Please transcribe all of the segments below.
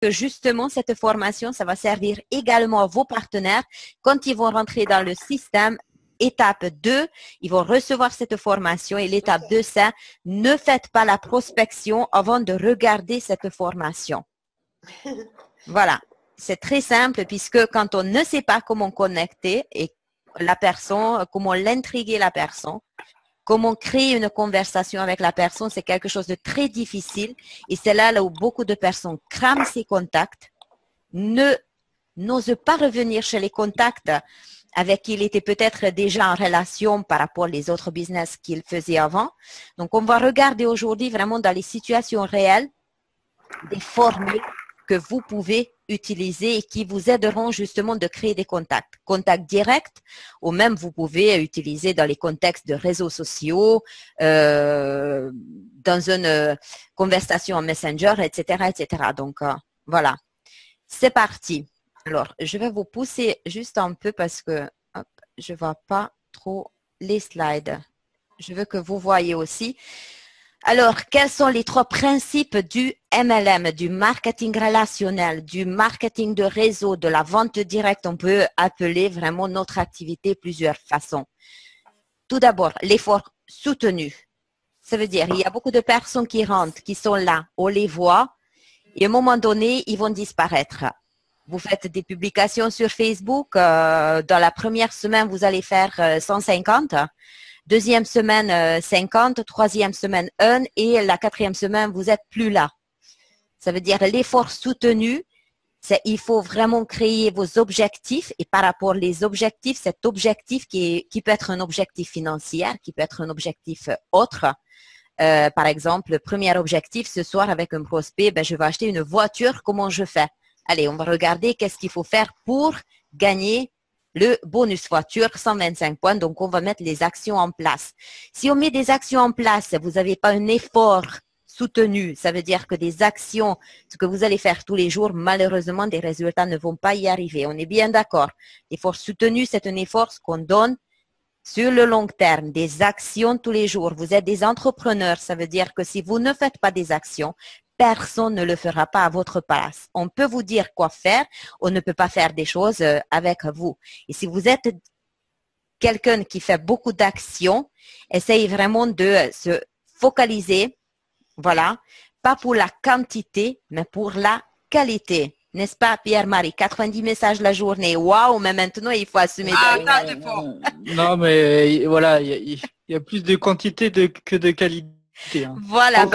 que justement, cette formation, ça va servir également à vos partenaires quand ils vont rentrer dans le système. Étape 2, ils vont recevoir cette formation et l'étape 2, c'est ne faites pas la prospection avant de regarder cette formation. Voilà, c'est très simple puisque quand on ne sait pas comment connecter et la personne, comment l'intriguer la personne, comment créer une conversation avec la personne, c'est quelque chose de très difficile et c'est là où beaucoup de personnes crament ces contacts, n'osent pas revenir chez les contacts avec qui il était peut-être déjà en relation par rapport aux autres business qu'il faisait avant. Donc, on va regarder aujourd'hui vraiment dans les situations réelles des formules que vous pouvez utiliser et qui vous aideront justement de créer des contacts. Contacts directs ou même vous pouvez utiliser dans les contextes de réseaux sociaux, dans une conversation en Messenger, etc., etc. Donc, voilà. C'est parti. Alors, je vais vous pousser juste un peu parce que hop, je ne vois pas trop les slides. Je veux que vous voyez aussi. Alors, quels sont les 3 principes du MLM, du marketing relationnel, du marketing de réseau, de la vente directe? On peut appeler vraiment notre activité plusieurs façons. Tout d'abord, l'effort soutenu. Ça veut dire, il y a beaucoup de personnes qui rentrent, qui sont là, on les voit, et à un moment donné, ils vont disparaître. Vous faites des publications sur Facebook. Dans la première semaine, vous allez faire 150. Deuxième semaine, 50. Troisième semaine, 1. Et la 4e semaine, vous n'êtes plus là. Ça veut dire l'effort soutenu. Il faut vraiment créer vos objectifs. Et par rapport aux objectifs, cet objectif qui peut être un objectif financier, qui peut être un objectif autre. Par exemple, le premier objectif ce soir avec un prospect, je vais acheter une voiture. Comment je fais? Allez, on va regarder qu'est-ce qu'il faut faire pour gagner le bonus voiture, 125 points. Donc, on va mettre les actions en place. Si on met des actions en place, vous n'avez pas un effort soutenu. Ça veut dire que des actions, ce que vous allez faire tous les jours, malheureusement, des résultats ne vont pas y arriver. On est bien d'accord. L'effort soutenu, c'est un effort qu'on donne sur le long terme, des actions tous les jours. Vous êtes des entrepreneurs. Ça veut dire que si vous ne faites pas des actions, personne ne le fera pas à votre place. On peut vous dire quoi faire, on ne peut pas faire des choses avec vous. Et si vous êtes quelqu'un qui fait beaucoup d'actions, essayez vraiment de se focaliser, voilà, pas pour la quantité, mais pour la qualité. N'est-ce pas, Pierre-Marie? 90 messages la journée. Waouh, mais maintenant, il faut assumer. Non, mais voilà, il y a plus de quantité que de qualité. Hein. Voilà.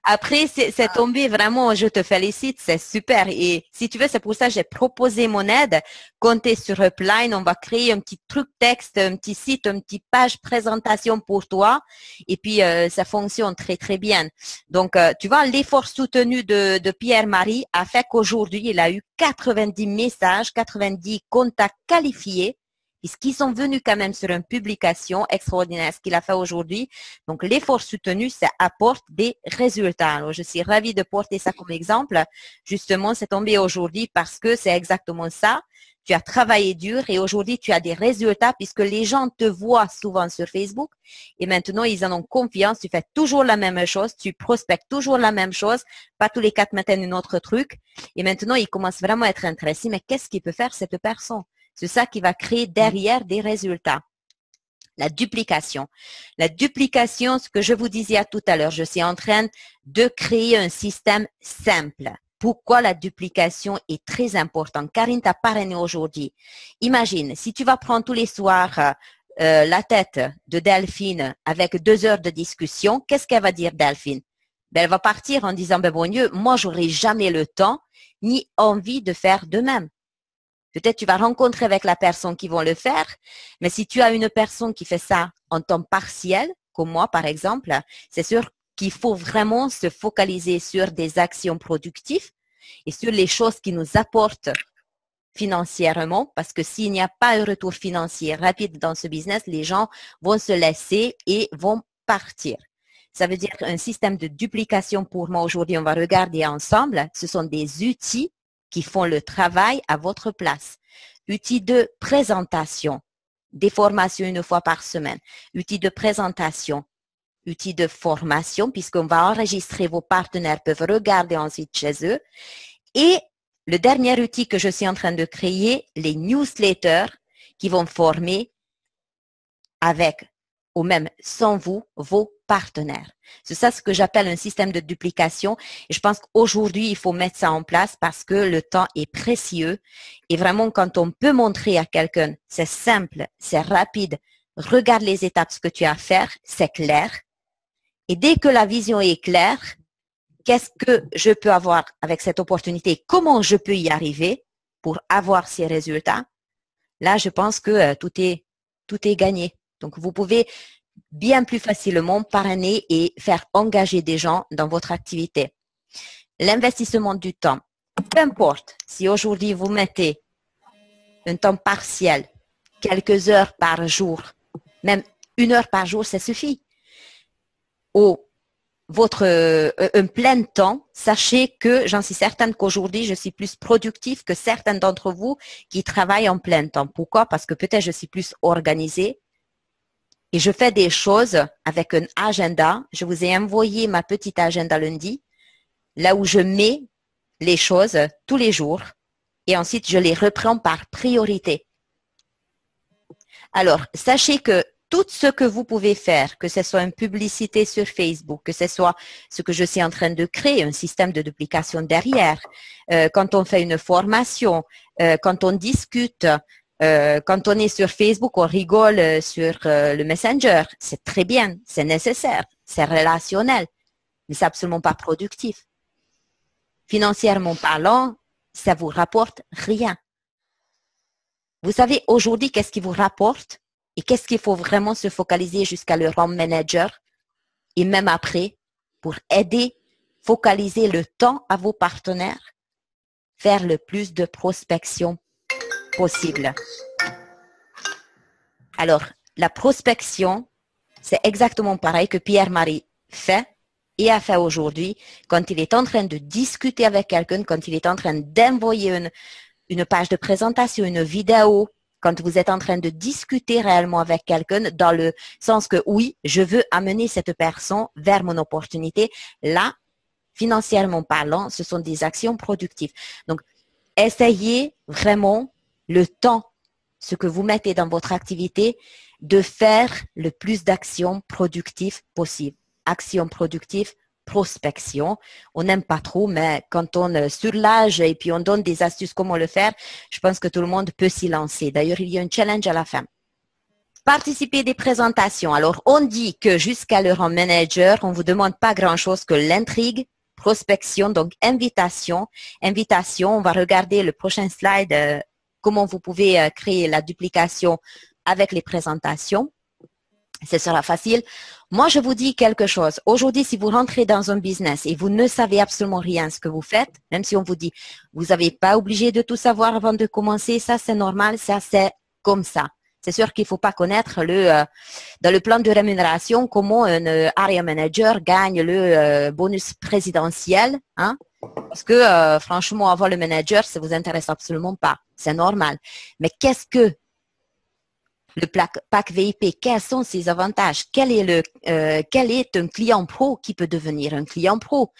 Après, c'est tombé vraiment, je te félicite, c'est super. Et si tu veux, c'est pour ça que j'ai proposé mon aide. Comptez sur Upline, on va créer un petit truc texte, un petit site, une petite page présentation pour toi. Et puis, ça fonctionne très, très bien. Donc, tu vois, l'effort soutenu de Pierre-Marie a fait qu'aujourd'hui, il a eu 90 messages, 90 contacts qualifiés. Puisqu'ils sont venus quand même sur une publication extraordinaire, ce qu'il a fait aujourd'hui. Donc, l'effort soutenu, ça apporte des résultats. Alors, je suis ravie de porter ça comme exemple. Justement, c'est tombé aujourd'hui parce que c'est exactement ça. Tu as travaillé dur et aujourd'hui, tu as des résultats puisque les gens te voient souvent sur Facebook et maintenant, ils en ont confiance. Tu fais toujours la même chose. Tu prospectes toujours la même chose. Pas tous les 4 matins, un autre truc. Et maintenant, ils commencent vraiment à être intéressés. Mais qu'est-ce qu'il peut faire cette personne? C'est ça qui va créer derrière des résultats. La duplication. La duplication, ce que je vous disais tout à l'heure, je suis en train de créer un système simple. Pourquoi la duplication est très importante? Karine t'a parrainé aujourd'hui. Imagine, si tu vas prendre tous les soirs la tête de Delphine avec 2 heures de discussion, qu'est-ce qu'elle va dire Delphine? Elle va partir en disant, bon Dieu, moi, j'aurai jamais le temps ni envie de faire de même. Peut-être tu vas rencontrer avec la personne qui va le faire, mais si tu as une personne qui fait ça en temps partiel, comme moi par exemple, c'est sûr qu'il faut vraiment se focaliser sur des actions productives et sur les choses qui nous apportent financièrement, parce que s'il n'y a pas un retour financier rapide dans ce business, les gens vont se laisser et vont partir. Ça veut dire qu'un système de duplication pour moi aujourd'hui, on va regarder ensemble, ce sont des outils qui font le travail à votre place. Outils de présentation, des formations 1 fois par semaine, outils de présentation, outil de formation, puisqu'on va enregistrer, vos partenaires peuvent regarder ensuite chez eux. Et le dernier outil que je suis en train de créer, les newsletters qui vont former avec ou même sans vous, vos partenaires. C'est ça ce que j'appelle un système de duplication. Et je pense qu'aujourd'hui, il faut mettre ça en place parce que le temps est précieux. Et vraiment, quand on peut montrer à quelqu'un, c'est simple, c'est rapide, regarde les étapes, ce que tu as à faire, c'est clair. Et dès que la vision est claire, qu'est-ce que je peux avoir avec cette opportunité? Comment je peux y arriver pour avoir ces résultats? Là, je pense que tout est gagné. Donc, vous pouvez bien plus facilement parrainer et faire engager des gens dans votre activité. L'investissement du temps. Peu importe si aujourd'hui vous mettez un temps partiel, quelques heures par jour, même 1 heure par jour, ça suffit. Ou un plein temps, sachez que j'en suis certaine qu'aujourd'hui, je suis plus productive que certains d'entre vous qui travaillent en plein temps. Pourquoi? Parce que peut-être je suis plus organisée. Et je fais des choses avec un agenda. Je vous ai envoyé ma petite agenda lundi, là où je mets les choses tous les jours. Et ensuite, je les reprends par priorité. Alors, sachez que tout ce que vous pouvez faire, que ce soit une publicité sur Facebook, que ce soit ce que je suis en train de créer, un système de duplication derrière, quand on fait une formation, quand on discute, quand on est sur Facebook, on rigole sur le Messenger. C'est très bien, c'est nécessaire, c'est relationnel, mais c'est absolument pas productif. Financièrement parlant, ça vous rapporte rien. Vous savez aujourd'hui qu'est-ce qui vous rapporte et qu'est-ce qu'il faut vraiment se focaliser jusqu'à le rang manager et même après pour aider, focaliser le temps à vos partenaires, faire le plus de prospection possible. Alors, la prospection, c'est exactement pareil que Pierre-Marie fait et a fait aujourd'hui quand il est en train de discuter avec quelqu'un, quand il est en train d'envoyer une page de présentation, une vidéo, quand vous êtes en train de discuter réellement avec quelqu'un dans le sens que oui, je veux amener cette personne vers mon opportunité. Là, financièrement parlant, ce sont des actions productives. Donc, essayez vraiment le temps, ce que vous mettez dans votre activité, de faire le plus d'actions productives possible. Actions productives, prospection. On n'aime pas trop, mais quand on surlage et puis on donne des astuces comment le faire, je pense que tout le monde peut s'y lancer. D'ailleurs, il y a un challenge à la fin. Participer des présentations. Alors, on dit que jusqu'à le rang manager, on ne vous demande pas grand-chose que l'intrigue, prospection, donc invitation. Invitation, on va regarder le prochain slide, comment vous pouvez créer la duplication avec les présentations. Ce sera facile. Moi, je vous dis quelque chose. Aujourd'hui, si vous rentrez dans un business et vous ne savez absolument rien ce que vous faites, même si on vous dit, vous n'avez pas obligé de tout savoir avant de commencer, ça c'est normal, ça c'est comme ça. C'est sûr qu'il ne faut pas connaître dans le plan de rémunération comment un area manager gagne le bonus présidentiel, hein? Parce que franchement, avoir le manager, ça vous intéresse absolument pas. C'est normal. Mais qu'est-ce que le pack VIP, quels sont ses avantages? Quel est un client pro qui peut devenir un client pro?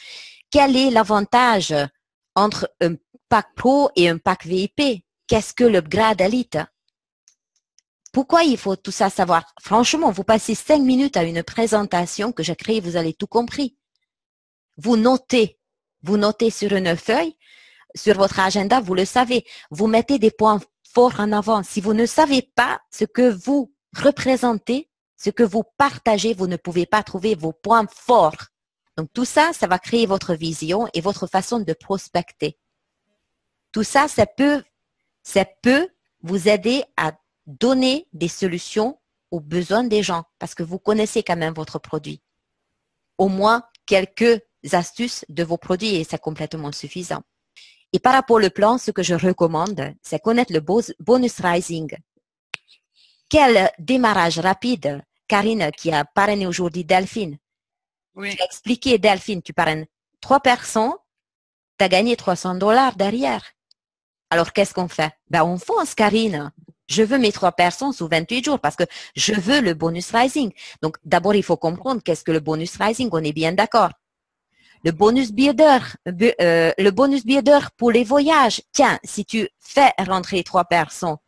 Quel est l'avantage entre un pack pro et un pack VIP? Qu'est-ce que l'upgrade élite? Pourquoi il faut tout ça savoir? Franchement, vous passez 5 minutes à une présentation que j'ai créée, vous avez tout compris. Vous notez sur une feuille, sur votre agenda, vous le savez. Vous mettez des points forts en avant. Si vous ne savez pas ce que vous représentez, ce que vous partagez, vous ne pouvez pas trouver vos points forts. Donc tout ça, ça va créer votre vision et votre façon de prospecter. Tout ça, ça peut vous aider à donner des solutions aux besoins des gens parce que vous connaissez quand même votre produit. Au moins quelques astuces de vos produits et c'est complètement suffisant. Et par rapport au plan, ce que je recommande, c'est connaître le bonus rising. Quel démarrage rapide, Karine, qui a parrainé aujourd'hui Delphine. Oui. Tu as expliqué, Delphine, tu parraines 3 personnes, tu as gagné $300 derrière. Alors, qu'est-ce qu'on fait? Ben, on fonce, Karine. Je veux mes 3 personnes sous 28 jours parce que je veux le bonus rising. Donc, d'abord, il faut comprendre qu'est-ce que le bonus rising. On est bien d'accord. Le bonus builder pour les voyages. Tiens, si tu fais rentrer 3 personnes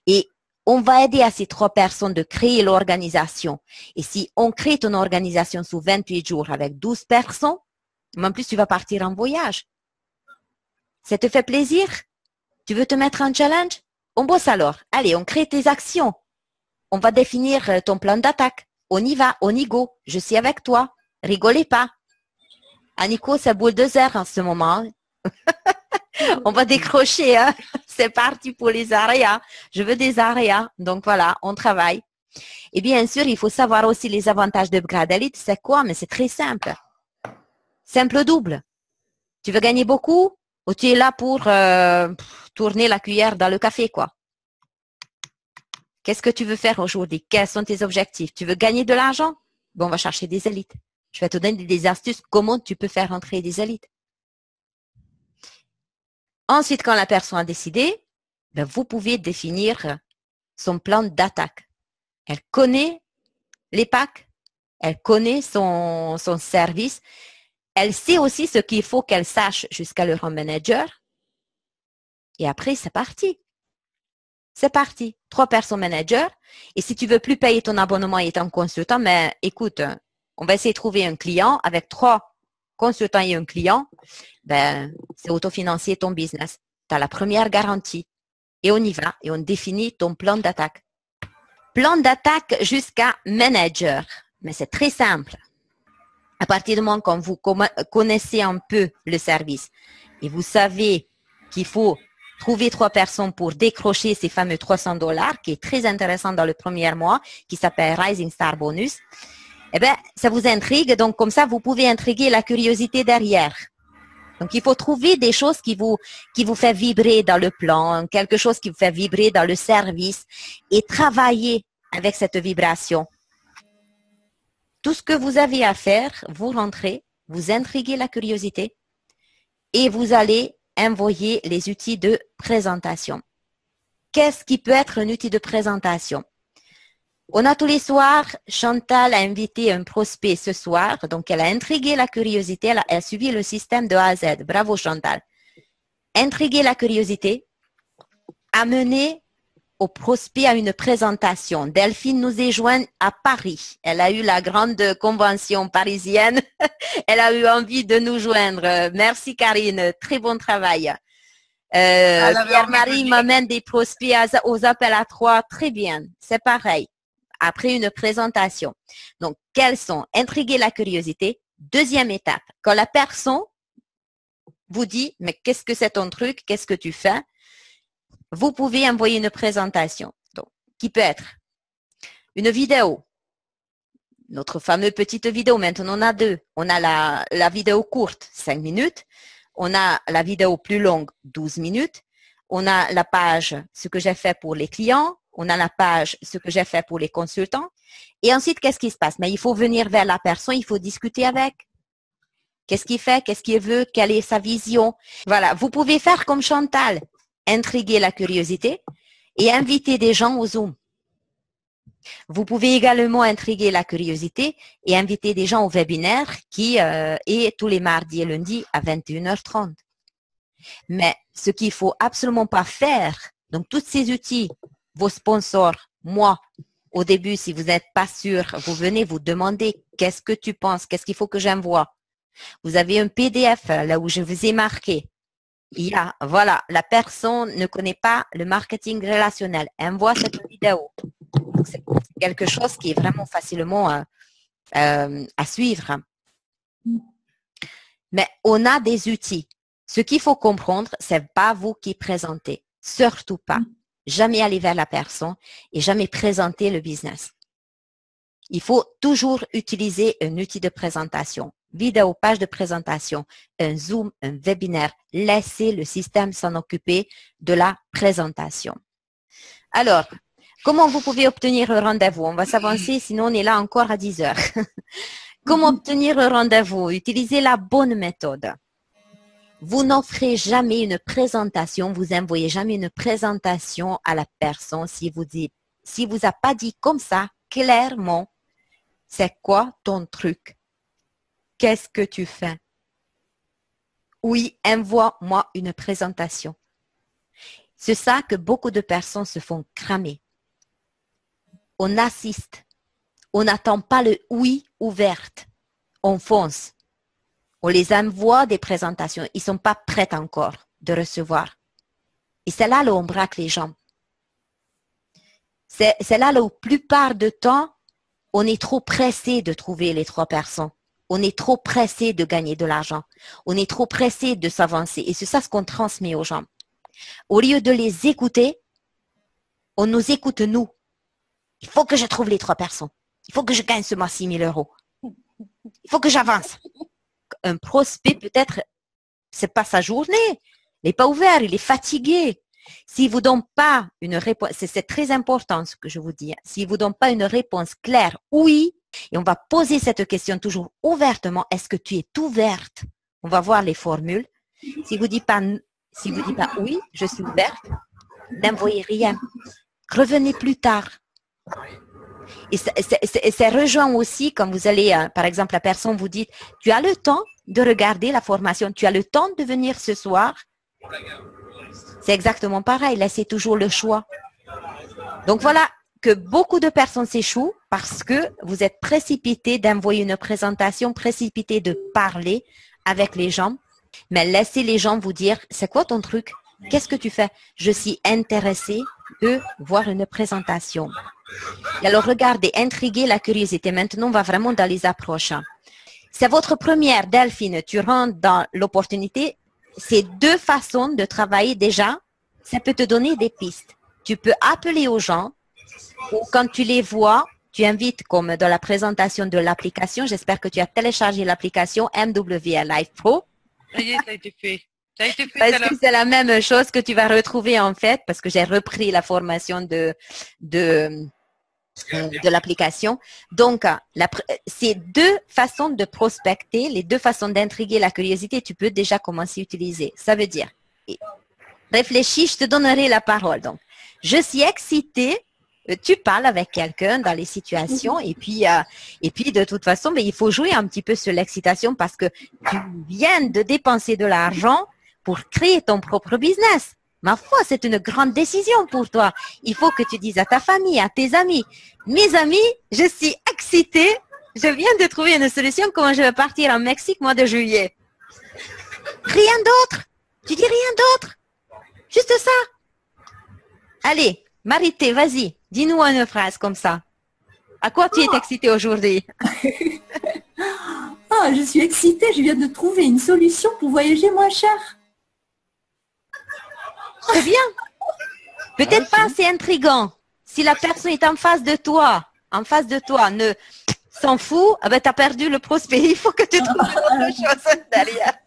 et on va aider à ces 3 personnes de créer l'organisation. Et si on crée ton organisation sous 28 jours avec 12 personnes, en plus, tu vas partir en voyage. Ça te fait plaisir? Tu veux te mettre en challenge? On bosse alors. Allez, on crée tes actions. On va définir ton plan d'attaque. On y va, on y go. Je suis avec toi. Rigolez pas. Nico, ça boule de zère en ce moment. On va décrocher. Hein. C'est parti pour les aréas. Je veux des aréas. Donc voilà, on travaille. Et bien sûr, il faut savoir aussi les avantages de Upgrade Elite. C'est quoi? Mais c'est très simple. Simple double. Tu veux gagner beaucoup ou tu es là pour tourner la cuillère dans le café, quoi? Qu'est-ce que tu veux faire aujourd'hui? Quels sont tes objectifs? Tu veux gagner de l'argent? Bon, on va chercher des élites. Je vais te donner des astuces comment tu peux faire entrer des élites. Ensuite, quand la personne a décidé, ben, vous pouvez définir son plan d'attaque. Elle connaît les packs, elle connaît son service, elle sait aussi ce qu'il faut qu'elle sache jusqu'à le rendre manager. Et après, c'est parti. C'est parti. 3 personnes managers. Et si tu veux plus payer ton abonnement et ton consultant, mais écoute, on va essayer de trouver un client avec 3 consultants et un client. Ben, c'est autofinancier ton business. Tu as la première garantie. Et on y va et on définit ton plan d'attaque. Plan d'attaque jusqu'à manager. Mais c'est très simple. À partir du moment quand vous connaissez un peu le service et vous savez qu'il faut trouver 3 personnes pour décrocher ces fameux $300 qui est très intéressant dans le premier mois, qui s'appelle Rising Star Bonus, eh bien, ça vous intrigue. Donc, comme ça, vous pouvez intriguer la curiosité derrière. Donc, il faut trouver des choses qui vous fait vibrer dans le plan, quelque chose qui vous fait vibrer dans le service et travailler avec cette vibration. Tout ce que vous avez à faire, vous rentrez, vous intriguez la curiosité et vous allez envoyer les outils de présentation. Qu'est-ce qui peut être un outil de présentation? On a tous les soirs, Chantal a invité un prospect ce soir, donc elle a intrigué la curiosité, elle a suivi le système de A à Z. Bravo Chantal. Intriguer la curiosité, amener au prospect à une présentation. Delphine nous est jointe à Paris. Elle a eu la grande convention parisienne. Elle a eu envie de nous joindre. Merci Karine, très bon travail. Pierre-Marie m'amène des prospects aux appels à 3. Très bien, c'est pareil. Après une présentation. Donc, quels sont? Intriguer la curiosité. Deuxième étape, quand la personne vous dit, mais qu'est-ce que c'est ton truc? Qu'est-ce que tu fais? Vous pouvez envoyer une présentation, donc, qui peut être une vidéo, notre fameuse petite vidéo. Maintenant, on a 2. On a la vidéo courte, 5 minutes. On a la vidéo plus longue, 12 minutes. On a la page, ce que j'ai fait pour les clients. On a la page, ce que j'ai fait pour les consultants. Et ensuite, qu'est-ce qui se passe? Mais il faut venir vers la personne, il faut discuter avec. Qu'est-ce qu'il fait? Qu'est-ce qu'il veut? Quelle est sa vision? Voilà, vous pouvez faire comme Chantal. Intriguer la curiosité et inviter des gens au Zoom. Vous pouvez également intriguer la curiosité et inviter des gens au webinaire qui est tous les mardis et lundis à 21h30. Mais ce qu'il faut absolument pas faire, donc tous ces outils, vos sponsors, moi, au début, si vous n'êtes pas sûr, vous venez vous demander qu'est-ce que tu penses, qu'est-ce qu'il faut que j'envoie. Vous avez un PDF là où je vous ai marqué. Il y a, voilà, la personne ne connaît pas le marketing relationnel. Envoie cette vidéo. C'est quelque chose qui est vraiment facilement à suivre. Mais on a des outils. Ce qu'il faut comprendre, c'est pas vous qui présentez. Surtout pas. Jamais aller vers la personne et jamais présenter le business. Il faut toujours utiliser un outil de présentation. Vidéo, page de présentation, un Zoom, un webinaire. Laissez le système s'en occuper de la présentation. Alors, comment vous pouvez obtenir un rendez-vous? On va s'avancer, sinon on est là encore à 10 heures. Comment obtenir un rendez-vous? Utilisez la bonne méthode. Vous n'offrez jamais une présentation, vous envoyez jamais une présentation à la personne si vous a pas dit comme ça, clairement, c'est quoi ton truc? Qu'est-ce que tu fais? Oui, envoie-moi une présentation. C'est ça que beaucoup de personnes se font cramer. On assiste. On n'attend pas le oui ouverte. On fonce. On les envoie des présentations. Ils ne sont pas prêts encore de recevoir. Et c'est là où on braque les gens. C'est là où, la plupart du temps, on est trop pressé de trouver les 3 personnes. On est trop pressé de gagner de l'argent. On est trop pressé de s'avancer. Et c'est ça ce qu'on transmet aux gens. Au lieu de les écouter, on nous écoute nous. Il faut que je trouve les 3 personnes. Il faut que je gagne ce mois 6 000 euros. Il faut que j'avance. Un prospect, peut-être, c'est pas sa journée. Il n'est pas ouvert, il est fatigué. S'il vous donne pas une réponse, c'est très important ce que je vous dis. S'il vous donne pas une réponse claire, oui, et on va poser cette question toujours ouvertement, est-ce que tu es ouverte? On va voir les formules. Si vous dites pas oui, je suis ouverte, n'envoyez rien. Revenez plus tard. Et c'est rejoint aussi quand vous allez, par exemple, la personne vous dit, tu as le temps de regarder la formation, tu as le temps de venir ce soir. C'est exactement pareil, laissez toujours le choix. Donc voilà que beaucoup de personnes s'échouent parce que vous êtes précipité d'envoyer une présentation, précipité de parler avec les gens, mais laissez les gens vous dire, c'est quoi ton truc? Qu'est-ce que tu fais? Je suis intéressée de voir une présentation. Et alors, regardez, intriguer la curiosité. Maintenant, on va vraiment dans les approches. C'est votre première, Delphine. Tu rentres dans l'opportunité. C'est 2 façons de travailler déjà. Ça peut te donner des pistes. Tu peux appeler aux gens ou quand tu les vois, tu invites comme dans la présentation de l'application. J'espère que tu as téléchargé l'application MWL Live Pro. Ça y est, ça a été fait. Parce que c'est la même chose que tu vas retrouver en fait, parce que j'ai repris la formation de l'application. Donc, c'est 2 façons de prospecter, les 2 façons d'intriguer la curiosité, tu peux déjà commencer à utiliser. Ça veut dire, réfléchis, je te donnerai la parole. Donc, je suis excitée. Tu parles avec quelqu'un dans les situations et puis de toute façon, mais il faut jouer un petit peu sur l'excitation parce que tu viens de dépenser de l'argent pour créer ton propre business. Ma foi, c'est une grande décision pour toi. Il faut que tu dises à ta famille, à tes amis, mes amis, je suis excitée. Je viens de trouver une solution comment je vais partir en Mexique mois de juillet. Rien d'autre. Tu dis rien d'autre. Juste ça. Allez, Marité, vas-y. Dis-nous une phrase comme ça. À quoi tu es excitée aujourd'hui? Ah, je suis excitée. Je viens de trouver une solution pour voyager moins cher. C'est bien. Peut-être pas assez intriguant. Si la personne est en face de toi, ne s'en fout, ah ben, tu as perdu le prospect. Il faut que tu trouves autre chose derrière.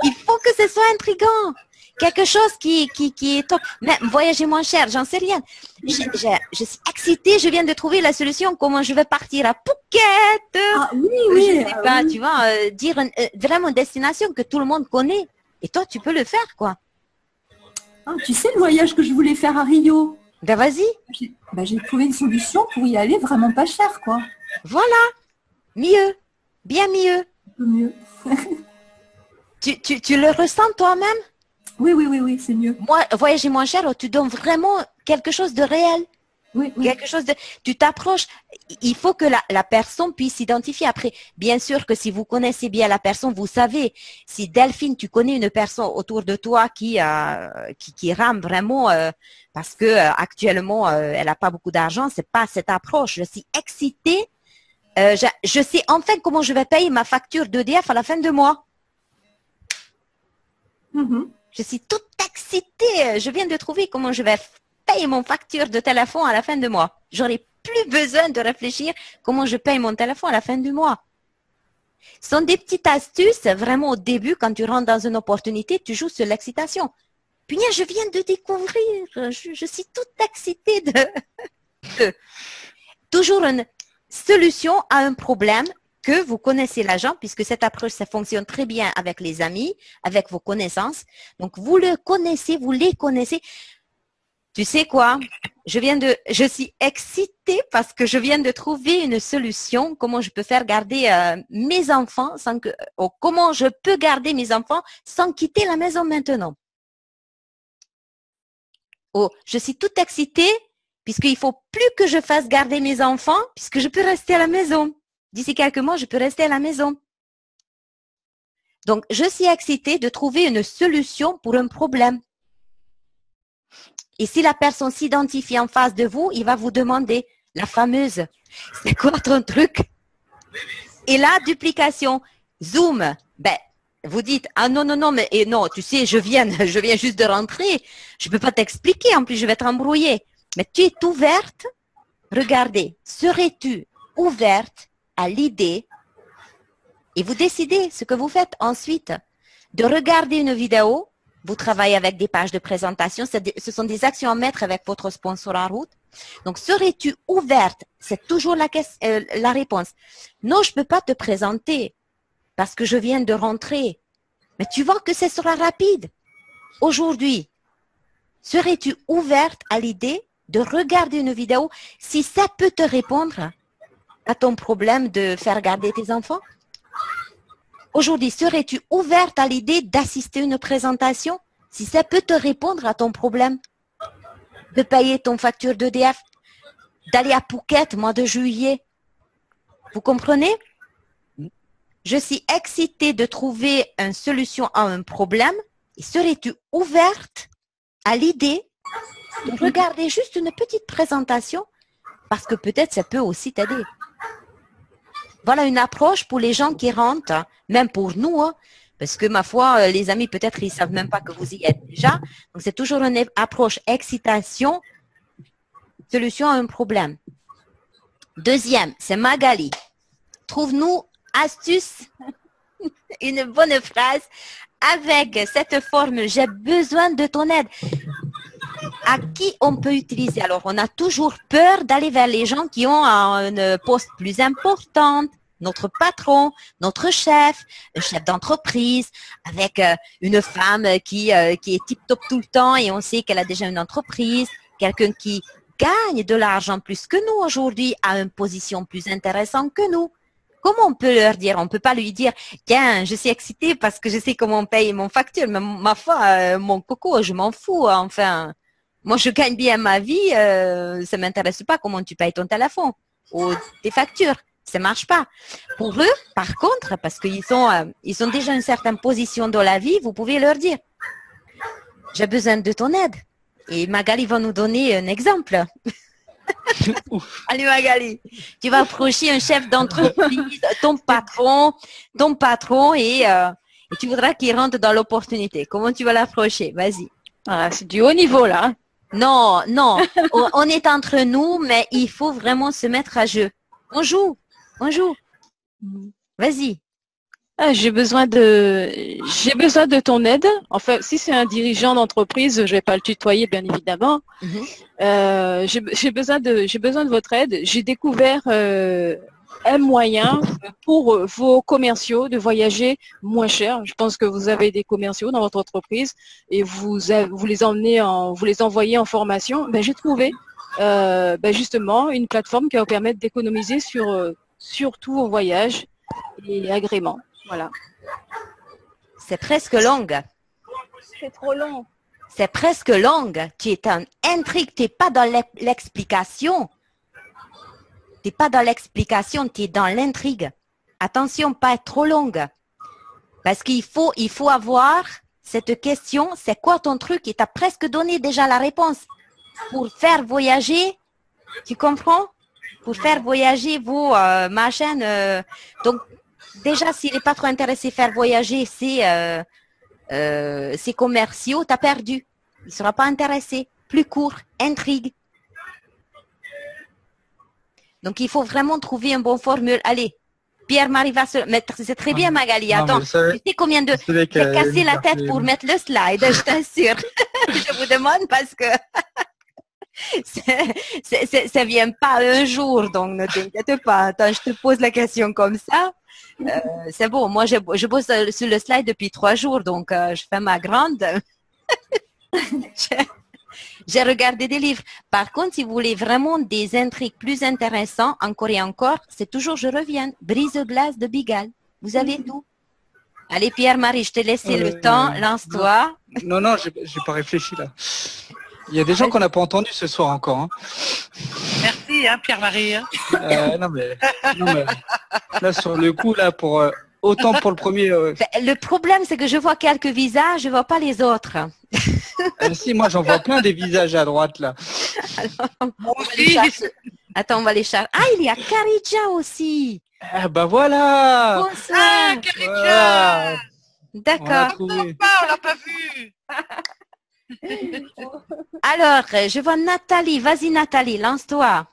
Il faut que ce soit intriguant. Quelque chose qui est top. Mais voyager moins cher, j'en sais rien. Je suis excitée, je viens de trouver la solution. Comment je vais partir à Phuket? Ah, oui. Je sais pas, oui. Tu vois, dire vraiment une destination que tout le monde connaît. Et toi, tu peux le faire, quoi. Ah, tu sais le voyage que je voulais faire à Rio? Ben vas-y. J'ai trouvé une solution pour y aller vraiment pas cher, quoi. Voilà. Mieux. Bien mieux. Un peu mieux. Tu le ressens toi-même? Oui, c'est mieux. Moi, voyager moins cher, tu donnes vraiment quelque chose de réel. Oui. Quelque chose de... Tu t'approches. Il faut que la personne puisse s'identifier. Après, bien sûr que si vous connaissez bien la personne, vous savez. Si Delphine, tu connais une personne autour de toi qui rame vraiment parce que actuellement, elle n'a pas beaucoup d'argent, c'est pas cette approche. Je suis excitée. Je sais enfin comment je vais payer ma facture d'EDF à la fin de mois. Je suis toute excitée. Je viens de trouver comment je vais payer mon facture de téléphone à la fin du mois. J'aurai plus besoin de réfléchir comment je paye mon téléphone à la fin du mois. Ce sont des petites astuces, vraiment au début, quand tu rentres dans une opportunité, tu joues sur l'excitation. Puis je viens de découvrir, je suis toute excitée de toujours une solution à un problème que vous connaissez l'agent, puisque cette approche, ça fonctionne très bien avec les amis, avec vos connaissances. Donc, vous le connaissez, vous les connaissez. Tu sais quoi? Je suis excitée parce que je viens de trouver une solution. Comment je peux faire garder mes enfants comment je peux garder mes enfants sans quitter la maison maintenant? Oh, je suis toute excitée puisqu'il faut plus que je fasse garder mes enfants puisque je peux rester à la maison. D'ici quelques mois, je peux rester à la maison. Donc, je suis excitée de trouver une solution pour un problème. Et si la personne s'identifie en face de vous, il va vous demander la fameuse, c'est quoi ton truc? Et la duplication, Zoom, ben, vous dites, ah non, non, non, mais non, tu sais, je viens juste de rentrer. Je ne peux pas t'expliquer, en plus, je vais être embrouillée. Mais tu es ouverte. Regardez, serais-tu ouverte à l'idée et vous décidez ce que vous faites ensuite de regarder une vidéo. Vous travaillez avec des pages de présentation. Ce sont des actions à mettre avec votre sponsor en route. Donc, serais-tu ouverte? C'est toujours la réponse. Non, je ne peux pas te présenter parce que je viens de rentrer. Mais tu vois que ce sera rapide. Aujourd'hui, serais-tu ouverte à l'idée de regarder une vidéo si ça peut te répondre à ton problème de faire garder tes enfants? Aujourd'hui, serais-tu ouverte à l'idée d'assister à une présentation si ça peut te répondre à ton problème de payer ton facture d'EDF, d'aller à Phuket mois de juillet? Vous comprenez? Je suis excitée de trouver une solution à un problème. Et serais-tu ouverte à l'idée de regarder juste une petite présentation? Parce que peut-être ça peut aussi t'aider. Voilà une approche pour les gens qui rentrent, même pour nous, hein, parce que ma foi, les amis, peut-être ils ne savent même pas que vous y êtes déjà. Donc, c'est toujours une approche excitation, solution à un problème. Deuxième, c'est Magali. Trouve-nous astuce, une bonne phrase avec cette formule. J'ai besoin de ton aide. À qui on peut utiliser? Alors, on a toujours peur d'aller vers les gens qui ont un poste plus important, notre patron, notre chef, le chef d'entreprise, avec une femme qui est tip-top tout le temps et on sait qu'elle a déjà une entreprise, quelqu'un qui gagne de l'argent plus que nous aujourd'hui, a une position plus intéressante que nous. Comment on peut leur dire? On ne peut pas lui dire, tiens, je suis excitée parce que je sais comment on paye mon facture, mais ma foi, mon coco, je m'en fous, enfin. Moi, je gagne bien ma vie, ça ne m'intéresse pas comment tu payes ton téléphone ou tes factures. Ça ne marche pas. Pour eux, par contre, parce qu'ils ont déjà une certaine position dans la vie, vous pouvez leur dire, j'ai besoin de ton aide. Et Magali va nous donner un exemple. Allez Magali, tu vas approcher un chef d'entreprise, ton patron et tu voudras qu'il rentre dans l'opportunité. Comment tu vas l'approcher? Vas-y. Ah, c'est du haut niveau là. Non, non, on est entre nous, mais il faut vraiment se mettre à jeu. On joue. Vas-y. Ah, j'ai besoin de ton aide. Enfin, si c'est un dirigeant d'entreprise, je vais pas le tutoyer, bien évidemment. J'ai besoin de votre aide. J'ai découvert un moyen pour vos commerciaux de voyager moins cher. Je pense que vous avez des commerciaux dans votre entreprise et vous les envoyez en formation. Ben, j'ai trouvé justement une plateforme qui va vous permettre d'économiser sur tous vos voyages et agréments. Voilà. C'est presque long. C'est trop long. C'est presque long. Tu es en intrigue, tu n'es pas dans l'explication. Tu n'es pas dans l'explication, tu es dans l'intrigue. Attention, pas être trop longue. Parce qu'il faut avoir cette question, c'est quoi ton truc? Et tu as presque donné déjà la réponse. Pour faire voyager, tu comprends? Pour faire voyager vos machines. Donc, déjà, s'il n'est pas trop intéressé à faire voyager ses commerciaux, tu as perdu. Il ne sera pas intéressé. Plus court, intrigue. Donc, il faut vraiment trouver une bonne formule. Allez, Pierre-Marie va se mettre. C'est très bien, Magali. Attends, tu sais combien de... J'ai cassé la tête pour mettre le slide, je t'assure. Je vous demande parce que... Ça vient pas un jour, donc ne t'inquiète pas. Attends, je te pose la question comme ça. C'est bon. Moi, je bosse sur le slide depuis 3 jours, donc je fais ma grande. J'ai regardé des livres. Par contre, si vous voulez vraiment des intrigues plus intéressantes, encore et encore, c'est toujours, je reviens, Brise-glace de Bigal. Vous avez tout. Allez, Pierre-Marie, je t'ai laissé le temps. Lance-toi. Non, j'ai pas réfléchi là. Il y a des gens qu'on n'a pas entendus ce soir encore. Hein. Merci, hein, Pierre-Marie. Hein. Non, mais là, sur le coup, là, autant pour le premier. Le problème, c'est que je vois quelques visages, je vois pas les autres. Si, moi, j'en vois plein des visages à droite, là. Alors, Attends, on va les chercher. Ah, il y a Karidja aussi. Ah, bah voilà. Bonsoir. Ah, Karidja. Voilà. D'accord. On l'a pas vu. Alors, je vois Nathalie. Vas-y, Nathalie, lance-toi.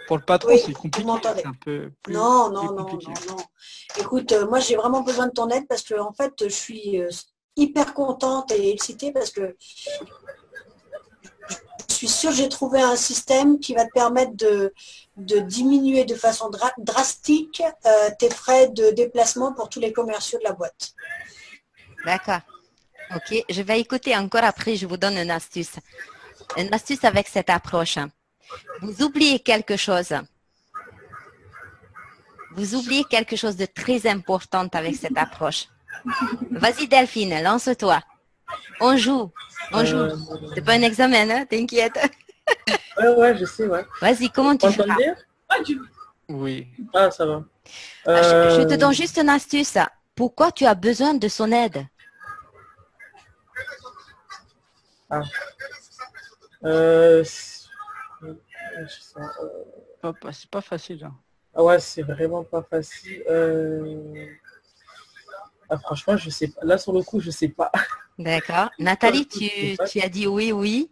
Pour le patron, Oui, c'est compliqué. vous m'entendez? C'est un peu plus, Non, plus non, non, compliqué. non, non. Écoute, moi j'ai vraiment besoin de ton aide parce que en fait je suis hyper contente et excitée parce que je suis sûre que j'ai trouvé un système qui va te permettre de diminuer de façon drastique tes frais de déplacement pour tous les commerciaux de la boîte. D'accord. Ok, je vais écouter encore après, je vous donne une astuce. Une astuce avec cette approche. Vous oubliez quelque chose. Vous oubliez quelque chose de très important avec cette approche. Vas-y Delphine, lance-toi. On joue. On joue. C'est pas un examen, hein, t'inquiète. Ouais, je sais, ouais. Vas-y, comment tu On peut feras? le dire? Oui. Ah, ça va. Je te donne juste une astuce. Pourquoi tu as besoin de son aide? Ah. C'est pas facile. Hein. Ah ouais, c'est vraiment pas facile. Ah, franchement, je sais pas. Là, sur le coup, je sais pas. D'accord. Nathalie, tu as dit oui, oui.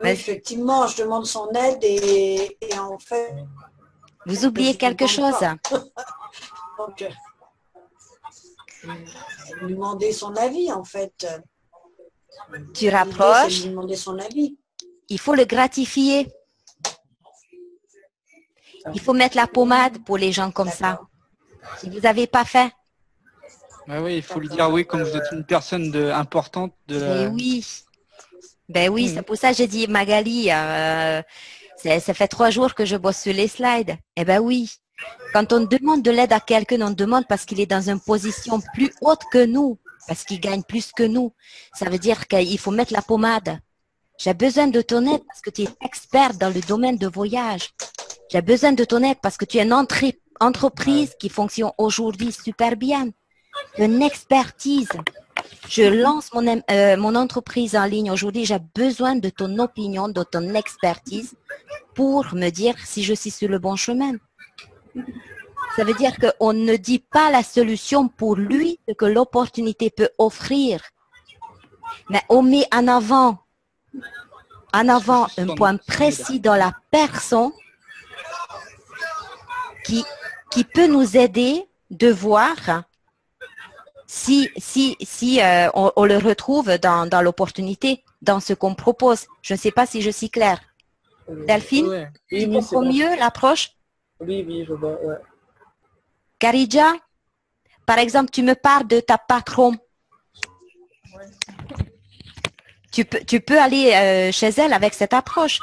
Oui, effectivement, je demande son aide et en fait... Vous oubliez quelque chose. Donc, lui demander son avis, en fait. Tu rapproches. L'idée, c'est de lui demander son avis. Il faut le gratifier. Il faut mettre la pommade pour les gens comme ça. Si vous n'avez pas fait. Bah oui, il faut lui dire oui, comme vous êtes une personne importante. Mais oui. Ben oui, c'est pour ça que j'ai dit Magali, ça fait 3 jours que je bosse sur les slides. Eh ben oui. Quand on demande de l'aide à quelqu'un, on demande parce qu'il est dans une position plus haute que nous, parce qu'il gagne plus que nous. Ça veut dire qu'il faut mettre la pommade. J'ai besoin de ton aide parce que tu es expert dans le domaine de voyage. J'ai besoin de ton aide parce que tu es une entreprise qui fonctionne aujourd'hui super bien. Une expertise. Je lance mon entreprise en ligne aujourd'hui. J'ai besoin de ton opinion, de ton expertise pour me dire si je suis sur le bon chemin. Ça veut dire qu'on ne dit pas la solution pour lui, ce que l'opportunité peut offrir. Mais on met en avant un point précis dans la personne qui peut nous aider de voir si on le retrouve dans l'opportunité, dans ce qu'on propose. Je ne sais pas si je suis claire. Delphine, tu comprends mieux l'approche? Oui, je vois, ouais. Karidja, par exemple, tu me parles de ta patronne. Tu peux aller chez elle avec cette approche.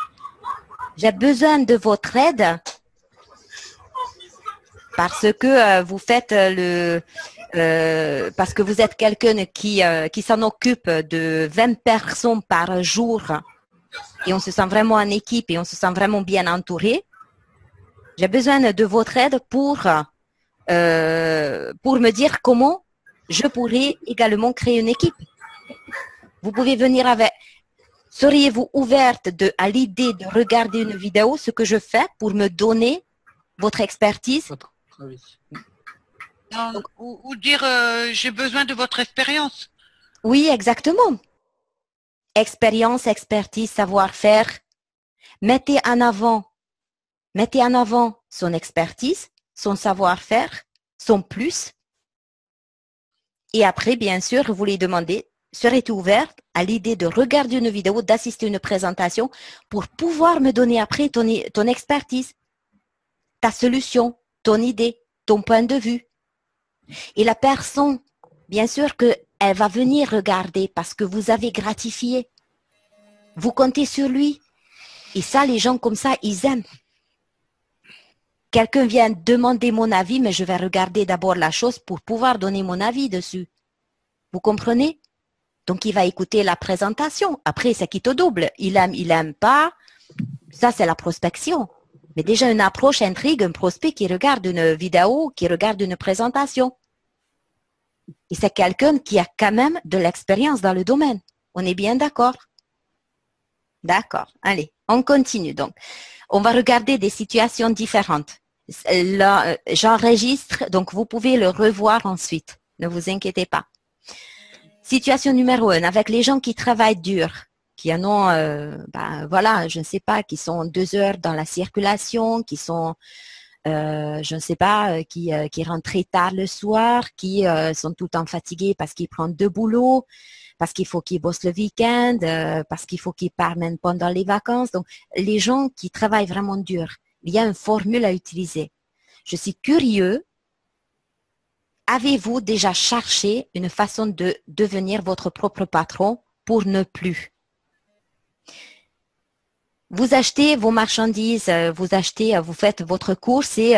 J'ai besoin de votre aide parce que vous faites parce que vous êtes quelqu'un qui s'en occupe de 20 personnes par jour et on se sent vraiment en équipe et on se sent vraiment bien entouré. J'ai besoin de votre aide pour me dire comment je pourrais également créer une équipe. Vous pouvez venir avec. Seriez-vous ouverte à l'idée de regarder une vidéo, ce que je fais, pour me donner votre expertise? Non, ou dire j'ai besoin de votre expérience. Oui, exactement. Expérience, expertise, savoir-faire. Mettez en avant son expertise, son savoir-faire, son plus. Et après, bien sûr, vous lui demandez serais-tu ouverte à l'idée de regarder une vidéo, d'assister à une présentation pour pouvoir me donner après ton expertise, ta solution, ton idée, ton point de vue? Et la personne, bien sûr qu'elle va venir regarder parce que vous avez gratifié. Vous comptez sur lui. Et ça, les gens comme ça, ils aiment. Quelqu'un vient demander mon avis, mais je vais regarder d'abord la chose pour pouvoir donner mon avis dessus. Vous comprenez? Donc, il va écouter la présentation. Après, c'est qui te double. Il aime pas. Ça, c'est la prospection. Mais déjà, une approche intrigue, un prospect qui regarde une vidéo, qui regarde une présentation. Et c'est quelqu'un qui a quand même de l'expérience dans le domaine. On est bien d'accord? D'accord. Allez, on continue donc. On va regarder des situations différentes. Là, j'enregistre, donc vous pouvez le revoir ensuite. Ne vous inquiétez pas. Situation numéro 1, avec les gens qui travaillent dur, qui en ont, voilà, je ne sais pas, qui sont 2 heures dans la circulation, qui sont, je ne sais pas, qui rentrent très tard le soir, qui sont tout le temps fatigués parce qu'ils prennent 2 boulots, parce qu'il faut qu'ils bossent le week-end, parce qu'il faut qu'ils partent même pendant les vacances. Donc, les gens qui travaillent vraiment dur, il y a une formule à utiliser. Je suis curieux. Avez-vous déjà cherché une façon de devenir votre propre patron pour ne plus? Vous achetez vos marchandises, vous faites votre course et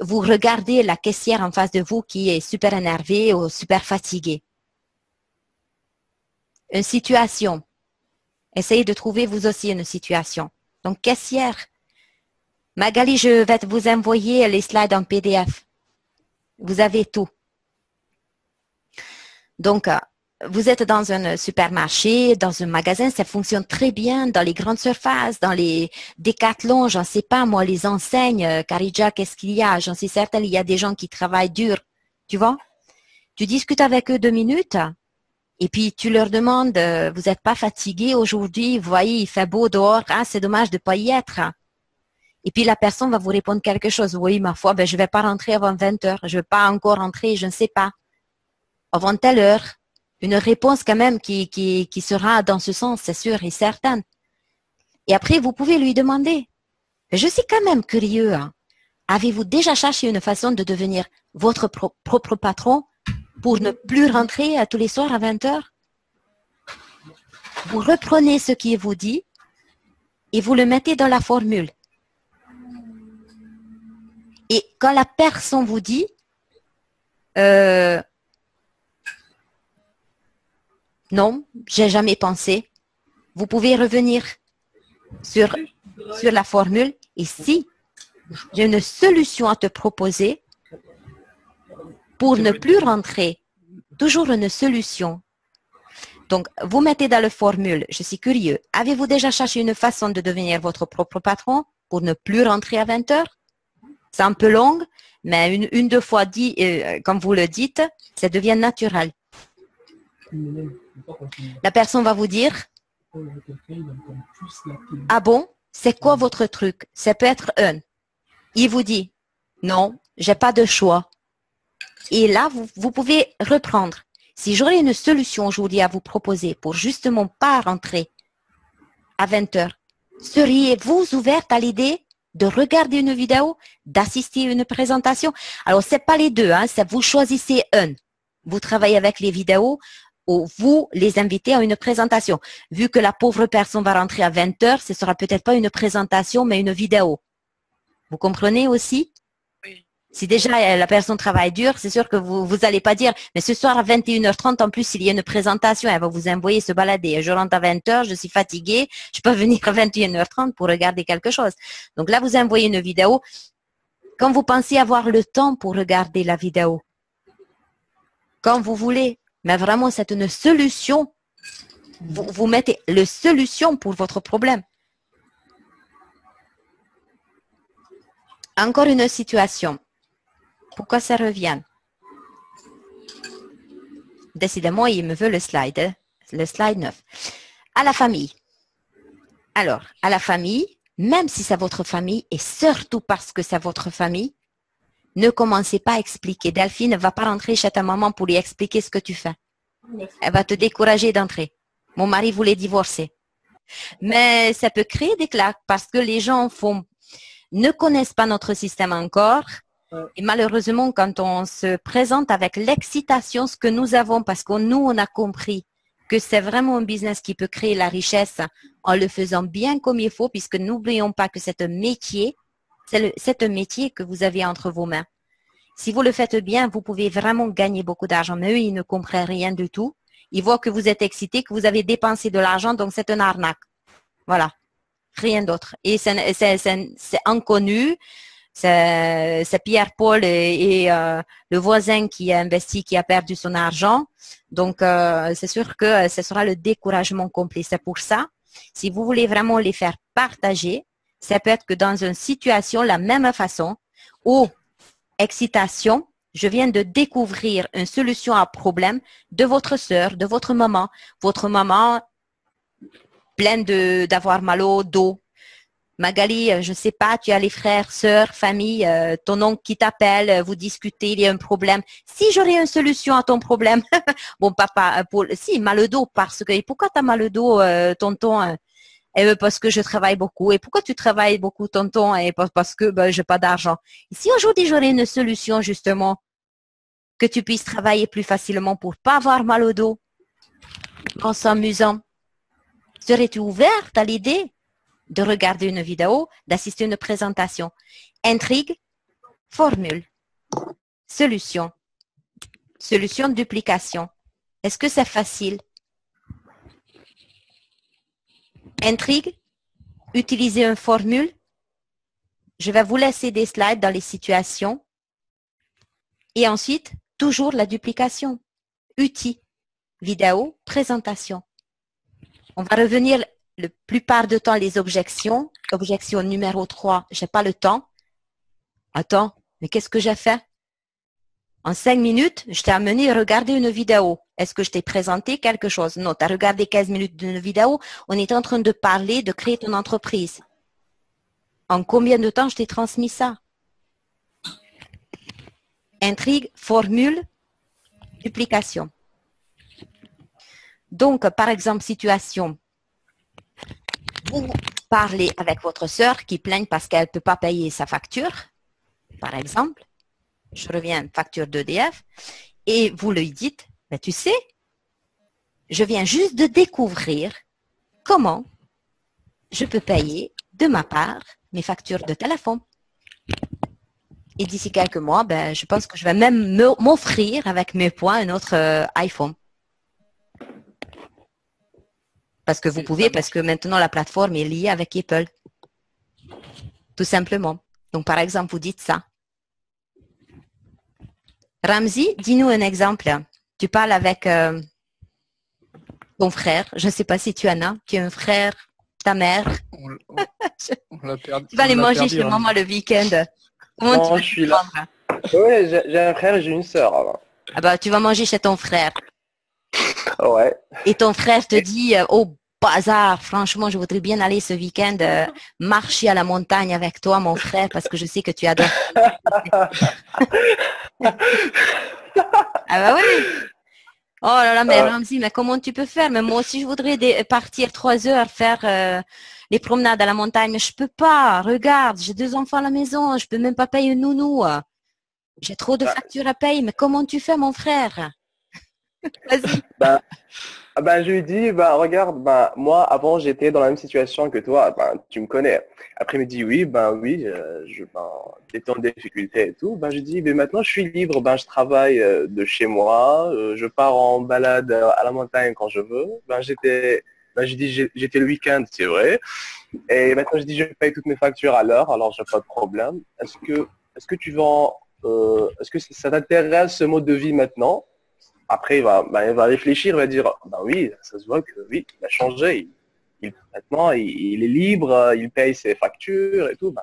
vous regardez la caissière en face de vous qui est super énervée ou super fatiguée. Une situation. Essayez de trouver vous aussi une situation. Donc, caissière. Magali, je vais vous envoyer les slides en PDF. Vous avez tout. Donc, vous êtes dans un supermarché, dans un magasin, ça fonctionne très bien dans les grandes surfaces, dans les décathlons, j'en sais pas, moi, les enseignes, Caridja, qu'est-ce qu'il y a? J'en sais certaine, il y a des gens qui travaillent dur, tu vois? Tu discutes avec eux 2 minutes et puis tu leur demandes, vous n'êtes pas fatigué aujourd'hui, vous voyez, il fait beau dehors, ah, c'est dommage de ne pas y être. Et puis la personne va vous répondre quelque chose. Oui, ma foi, ben, je ne vais pas rentrer avant 20 heures. Je ne vais pas encore rentrer, je ne sais pas. Avant telle heure. Une réponse quand même qui sera dans ce sens, c'est sûr et certain. Et après, vous pouvez lui demander. Je suis quand même curieux. Hein. Avez-vous déjà cherché une façon de devenir votre propre patron pour ne plus rentrer tous les soirs à 20 heures? Vous reprenez ce qui vous dit et vous le mettez dans la formule. Et quand la personne vous dit, non, j'ai jamais pensé, vous pouvez revenir sur la formule. Et si j'ai une solution à te proposer pour ne plus rentrer, toujours une solution. Donc, vous mettez dans la formule, je suis curieux, avez-vous déjà cherché une façon de devenir votre propre patron pour ne plus rentrer à 20 heures? C'est un peu long, mais une, 2 fois dit, comme vous le dites, ça devient naturel. La personne va vous dire, ah bon, c'est quoi votre truc? Ça peut être un. Il vous dit, non, j'ai pas de choix. Et là, vous pouvez reprendre. Si j'aurais une solution aujourd'hui à vous proposer pour justement pas rentrer à 20 heures, seriez-vous ouverte à l'idée de regarder une vidéo, d'assister à une présentation? Alors, c'est pas les deux, hein, c'est vous choisissez un. Vous travaillez avec les vidéos ou vous les invitez à une présentation. Vu que la pauvre personne va rentrer à 20 heures, ce sera peut-être pas une présentation, mais une vidéo. Vous comprenez aussi? Oui. Si déjà la personne travaille dur, c'est sûr que vous allez pas dire, mais ce soir à 21h30, en plus, il y a une présentation, elle va vous envoyer se balader. Je rentre à 20h, je suis fatiguée, je peux venir à 21h30 pour regarder quelque chose. Donc là, vous envoyez une vidéo. Quand vous pensez avoir le temps pour regarder la vidéo, quand vous voulez, mais vraiment, c'est une solution. Vous mettez la solution pour votre problème. Encore une situation. Pourquoi ça revient? Décidément, il me veut le slide 9. À la famille. Alors, à la famille, même si c'est votre famille, et surtout parce que c'est votre famille, ne commencez pas à expliquer. Delphine ne va pas rentrer chez ta maman pour lui expliquer ce que tu fais. Merci. Elle va te décourager d'entrer. Mon mari voulait divorcer. Mais ça peut créer des claques parce que les gens ne connaissent pas notre système encore. Et malheureusement, quand on se présente avec l'excitation, ce que nous avons, parce que nous, on a compris que c'est vraiment un business qui peut créer la richesse en le faisant bien comme il faut, puisque n'oublions pas que c'est un métier que vous avez entre vos mains. Si vous le faites bien, vous pouvez vraiment gagner beaucoup d'argent. Mais eux, ils ne comprennent rien du tout. Ils voient que vous êtes excité, que vous avez dépensé de l'argent, donc c'est une arnaque. Voilà. Rien d'autre. Et c'est inconnu. C'est Pierre-Paul et le voisin qui a investi, qui a perdu son argent. Donc, c'est sûr que ce sera le découragement complet. C'est pour ça, si vous voulez vraiment les faire partager, ça peut être que dans une situation, la même façon, où excitation, je viens de découvrir une solution à un problème de votre sœur, de votre maman. Votre maman pleine d'avoir mal au dos. Magali, je ne sais pas, tu as les frères, sœurs, famille, ton oncle qui t'appelle, vous discutez, il y a un problème. Si j'aurais une solution à ton problème, bon papa, si, mal au dos, parce que, et pourquoi tu as mal au dos, tonton? Parce que je travaille beaucoup. Et pourquoi tu travailles beaucoup, tonton? Et parce que ben, j'ai pas d'argent. Et si aujourd'hui j'aurais une solution, justement, que tu puisses travailler plus facilement pour pas avoir mal au dos, en s'amusant, serais-tu ouverte à l'idée de regarder une vidéo, d'assister à une présentation? Intrigue, formule, solution, solution de duplication. Est-ce que c'est facile? Intrigue, utiliser une formule. Je vais vous laisser des slides dans les situations. Et ensuite, toujours la duplication. Outils, vidéo, présentation. On va revenir la plupart du temps les objections. Objection numéro 3, j'ai pas le temps. Attends, mais qu'est-ce que j'ai fait? En 5 minutes, je t'ai amené à regarder une vidéo. Est-ce que je t'ai présenté quelque chose? Non, tu as regardé 15 minutes d'une vidéo. On est en train de parler de créer ton entreprise. En combien de temps je t'ai transmis ça? Intrigue, formule, duplication. Donc, par exemple, situation. Vous parlez avec votre sœur qui plaigne parce qu'elle ne peut pas payer sa facture, par exemple. Je reviens, facture d'EDF. Et vous lui dites, ben, tu sais, je viens juste de découvrir comment je peux payer de ma part mes factures de téléphone. Et d'ici quelques mois, ben, je pense que je vais même m'offrir avec mes points un autre iPhone. Parce que vous pouvez, parce que maintenant la plateforme est liée avec Apple. Tout simplement. Donc, par exemple, vous dites ça. Ramzi, dis-nous un exemple. Tu parles avec ton frère. Je ne sais pas si tu en as. Tu as un frère, ta mère. On l'a perdu. Tu vas aller manger chez maman le week-end. Comment Non, tu vas je suis là. prendre? Oui, j'ai un frère et j'ai une sœur. Alors. Ah bah, tu vas manger chez ton frère. Ouais. Et ton frère te dit, oh bazar, franchement, je voudrais bien aller ce week-end marcher à la montagne avec toi, mon frère, parce que je sais que tu adores. Ah bah oui. Oh là là, mais Ramzi, mais comment tu peux faire? Mais moi aussi, je voudrais partir 3 heures, faire les promenades à la montagne, mais je peux pas. Regarde, j'ai 2 enfants à la maison, je peux même pas payer une nounou. J'ai trop de factures à payer, mais comment tu fais, mon frère? Vas-y. Je lui dis, regarde, moi, avant, j'étais dans la même situation que toi, tu me connais. Après, il me dit, oui, j'étais en difficulté et tout. Je dis, mais maintenant, je suis libre, je travaille de chez moi, je pars en balade à la montagne quand je veux. J'étais le week-end, c'est vrai. Et maintenant, je dis, je paye toutes mes factures à l'heure, alors j'ai pas de problème. Est-ce que tu vas, est-ce que ça t'intéresse ce mode de vie maintenant? Après, il va réfléchir, il va dire, oui, ça se voit que oui, il a changé. Maintenant, il est libre, il paye ses factures et tout.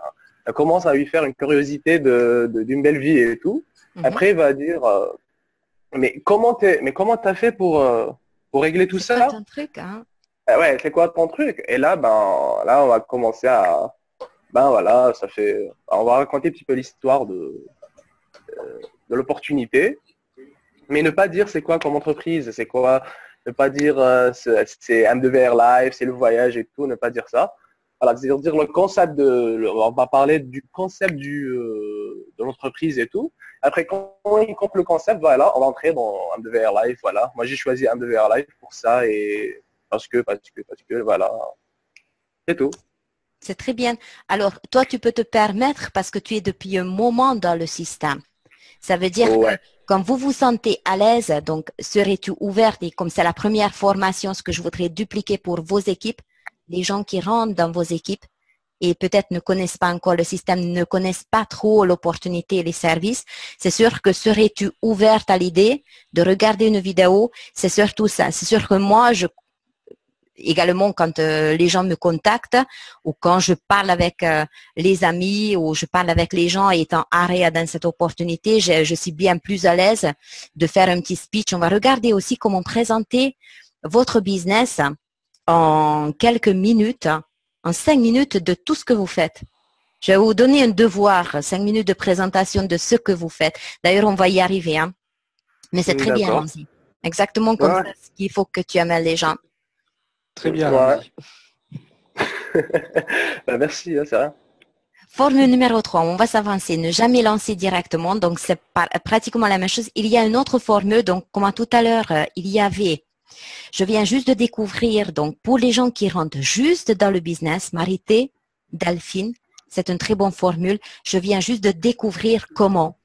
Ça commence à lui faire une curiosité d'une belle vie et tout. Après, il va dire, mais comment t'as fait pour régler tout ça? C'est quoi ton truc, hein? Ouais, c'est quoi ton truc? Et là, on va commencer à, voilà, on va raconter un petit peu l'histoire de l'opportunité. Mais ne pas dire c'est quoi comme entreprise, c'est quoi, ne pas dire c'est M2VR Live, c'est le voyage et tout, ne pas dire ça. Voilà, c'est dire le concept on va parler du concept de l'entreprise et tout. Après, quand il compte le concept, voilà, on va entrer dans M2VR Live, voilà. Moi, j'ai choisi M2VR Live pour ça et parce que, voilà. C'est tout. C'est très bien. Alors, toi, tu peux te permettre parce que tu es depuis un moment dans le système. Ça veut dire Ouais. que quand vous vous sentez à l'aise, donc serais-tu ouverte et comme c'est la première formation, ce que je voudrais dupliquer pour vos équipes, les gens qui rentrent dans vos équipes et peut-être ne connaissent pas encore le système, ne connaissent pas trop l'opportunité et les services, c'est sûr que serais-tu ouverte à l'idée de regarder une vidéo? C'est surtout ça. C'est sûr que moi, également quand les gens me contactent ou quand je parle avec les amis ou je parle avec les gens étant arrêt dans cette opportunité, je suis bien plus à l'aise de faire un petit speech. On va regarder aussi comment présenter votre business en quelques minutes, en 5 minutes de tout ce que vous faites. Je vais vous donner un devoir, 5 minutes de présentation de ce que vous faites. D'ailleurs, on va y arriver, hein. Mais c'est très bien, D'accord. Ramzi. Exactement comme Ouais. ça, ce qu'il faut que tu amènes les gens. Très bien. Ouais. Ramzi. Ben, merci, hein, c'est rien. Formule numéro 3, on va s'avancer, ne jamais lancer directement, donc c'est pratiquement la même chose. Il y a une autre formule, donc comme tout à l'heure, il y avait, je viens juste de découvrir, donc pour les gens qui rentrent juste dans le business, Marité, Delphine, c'est une très bonne formule, je viens juste de découvrir comment.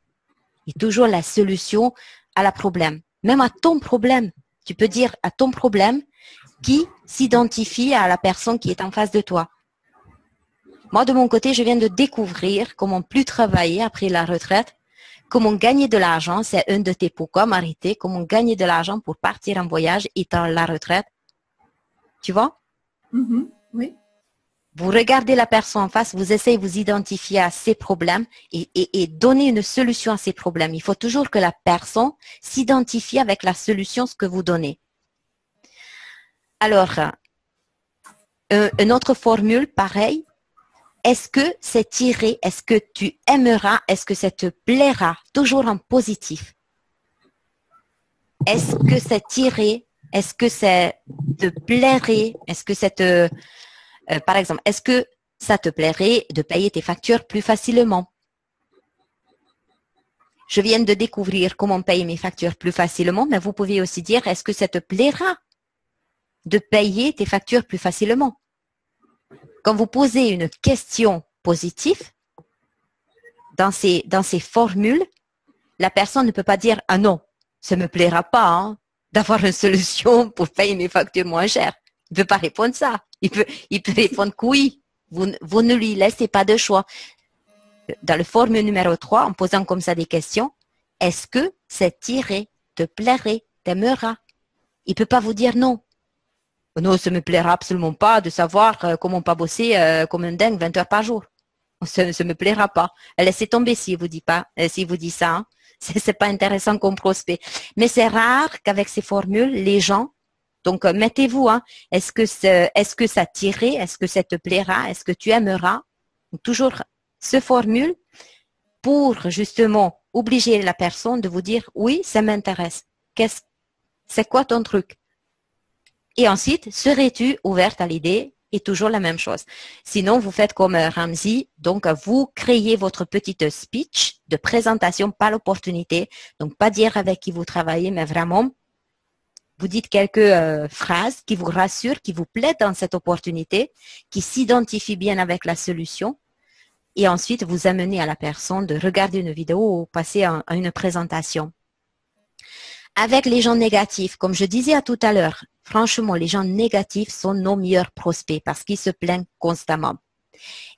Et toujours la solution à la problème, même à ton problème. Tu peux dire à ton problème qui s'identifie à la personne qui est en face de toi. Moi, de mon côté, je viens de découvrir comment plus travailler après la retraite, comment gagner de l'argent. C'est un de tes pourquoi, Marité, comment gagner de l'argent pour partir en voyage étant la retraite. Tu vois? Oui. Vous regardez la personne en face, vous essayez de vous identifier à ses problèmes et donner une solution à ses problèmes. Il faut toujours que la personne s'identifie avec la solution, ce que vous donnez. Alors, une autre formule, pareil. Est-ce que c'est tiré? Est-ce que tu aimeras? Est-ce que ça te plaira? Toujours en positif. Est-ce que c'est tiré? Est-ce que ça te plairait? Est-ce que ça te... par exemple, est-ce que ça te plairait de payer tes factures plus facilement? Je viens de découvrir comment payer mes factures plus facilement, mais vous pouvez aussi dire, est-ce que ça te plaira de payer tes factures plus facilement? Quand vous posez une question positive, dans ces formules, la personne ne peut pas dire « Ah non, ça ne me plaira pas hein, d'avoir une solution pour payer mes factures moins chères. » Il ne peut pas répondre ça. Il peut répondre que oui. Vous ne lui laissez pas de choix. Dans le formule numéro 3, en posant comme ça des questions, est-ce que c'est tiré, te plairait, t'aimeras? Il ne peut pas vous dire non. Non, ça ne me plaira absolument pas de savoir comment pas bosser comme un dingue 20 heures par jour. Ça ne me plaira pas. Laissez tomber s'il vous dit pas, s'il vous dit ça. Hein. C'est pas intéressant comme prospect. Mais c'est rare qu'avec ces formules, les gens, donc mettez-vous, hein, est-ce que ça t'irait, est-ce que ça te plaira, est-ce que tu aimeras? Donc, toujours ce formule pour justement obliger la personne de vous dire oui, ça m'intéresse. C'est quoi ton truc? Et ensuite, serais-tu ouverte à l'idée? Et toujours la même chose. Sinon, vous faites comme Ramzi, donc vous créez votre petite speech de présentation par l'opportunité. Donc, pas dire avec qui vous travaillez, mais vraiment, vous dites quelques phrases qui vous rassurent, qui vous plaisent dans cette opportunité, qui s'identifient bien avec la solution. Et ensuite, vous amenez à la personne de regarder une vidéo ou passer à une présentation. Avec les gens négatifs, comme je disais tout à l'heure, franchement, les gens négatifs sont nos meilleurs prospects parce qu'ils se plaignent constamment.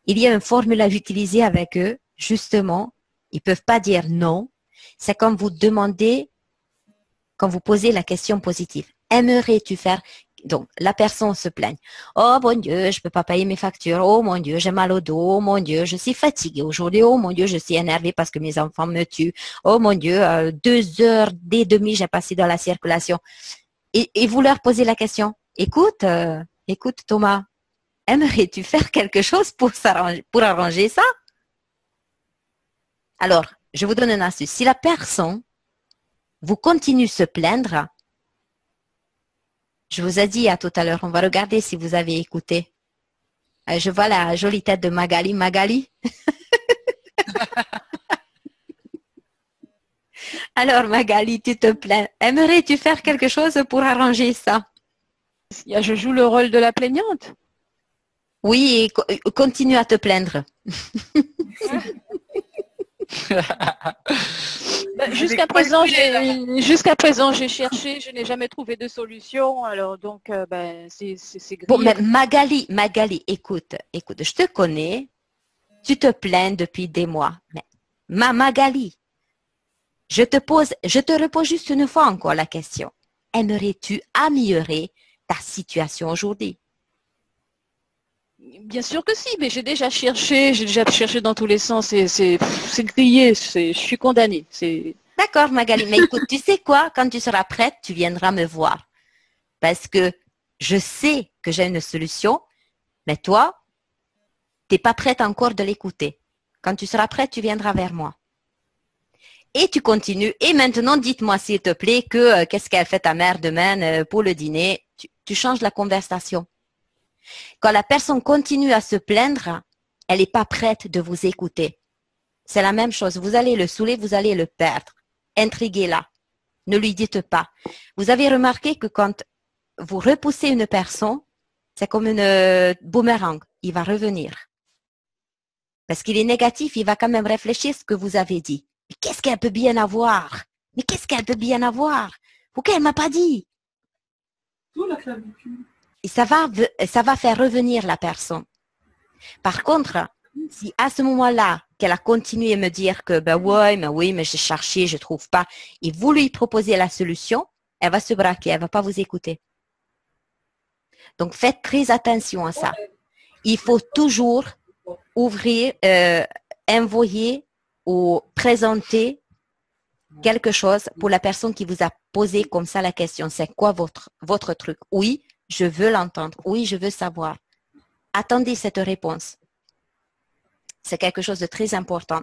Il y a une formule à utiliser avec eux, justement, ils ne peuvent pas dire non. C'est quand vous demandez, quand vous posez la question positive. Aimerais-tu faire... Donc, la personne se plaigne. Oh mon Dieu, je ne peux pas payer mes factures. Oh mon Dieu, j'ai mal au dos. Oh mon Dieu, je suis fatiguée aujourd'hui. Oh mon Dieu, je suis énervée parce que mes enfants me tuent. Oh mon Dieu, 2 heures et demie, j'ai passé dans la circulation. Et vous leur posez la question. Écoute Thomas, aimerais-tu faire quelque chose pour arranger ça? Alors, je vous donne une astuce. Si la personne vous continuez à se plaindre. Je vous ai dit à tout à l'heure, on va regarder si vous avez écouté. Je vois la jolie tête de Magali. Magali? Alors Magali, tu te plains. Aimerais-tu faire quelque chose pour arranger ça? Je joue le rôle de la plaignante. Oui, et continue à te plaindre. Jusqu'à présent, j'ai cherché, je n'ai jamais trouvé de solution. Alors donc, c'est gris. Bon, mais Magali, écoute, je te connais, tu te plains depuis des mois. Mais Magali, je te repose juste une fois encore la question. Aimerais-tu améliorer ta situation aujourd'hui? Bien sûr que si, mais j'ai déjà cherché dans tous les sens. C'est grillé, je suis condamnée. D'accord, Magali, mais écoute, tu sais quoi? Quand tu seras prête, tu viendras me voir. Parce que je sais que j'ai une solution, mais toi, tu n'es pas prête encore de l'écouter. Quand tu seras prête, tu viendras vers moi. Et tu continues. Et maintenant, dites-moi, s'il te plaît, qu'est-ce qu'elle fait ta mère demain pour le dîner? Tu changes la conversation. Quand la personne continue à se plaindre, elle n'est pas prête de vous écouter. C'est la même chose. Vous allez le saouler, vous allez le perdre. Intriguez-la. Ne lui dites pas. Vous avez remarqué que quand vous repoussez une personne, c'est comme une boomerang. Il va revenir. Parce qu'il est négatif, il va quand même réfléchir à ce que vous avez dit. Mais qu'est-ce qu'elle peut bien avoir? Mais qu'est-ce qu'elle peut bien avoir? Pourquoi elle ne m'a pas dit? Tout la clavicule. Et ça va faire revenir la personne. Par contre, si à ce moment-là, qu'elle a continué à me dire que, oui, mais j'ai cherché, je ne trouve pas, et vous lui proposez la solution, elle va se braquer, elle ne va pas vous écouter. Donc, faites très attention à ça. Il faut toujours ouvrir, envoyer ou présenter quelque chose pour la personne qui vous a posé comme ça la question. C'est quoi votre truc? Oui, je veux l'entendre. Oui, je veux savoir. Attendez cette réponse. C'est quelque chose de très important.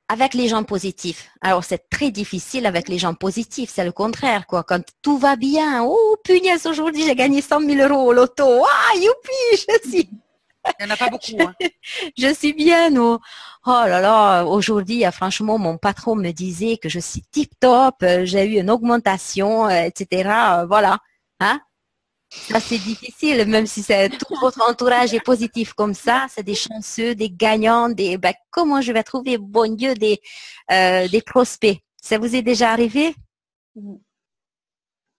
Avec les gens positifs, alors c'est très difficile avec les gens positifs, c'est le contraire, quoi. Quand tout va bien, oh punaise, aujourd'hui j'ai gagné 100 000 € au loto, ah youpi, Il n'y en a pas beaucoup. Hein. je suis bien, non. Oh là là, aujourd'hui, franchement, mon patron me disait que je suis tip-top, j'ai eu une augmentation, etc. Voilà. Hein? Ça, c'est difficile, même si tout votre entourage est positif comme ça, c'est des chanceux, des gagnants, comment je vais trouver, bon Dieu, des prospects. Ça vous est déjà arrivé?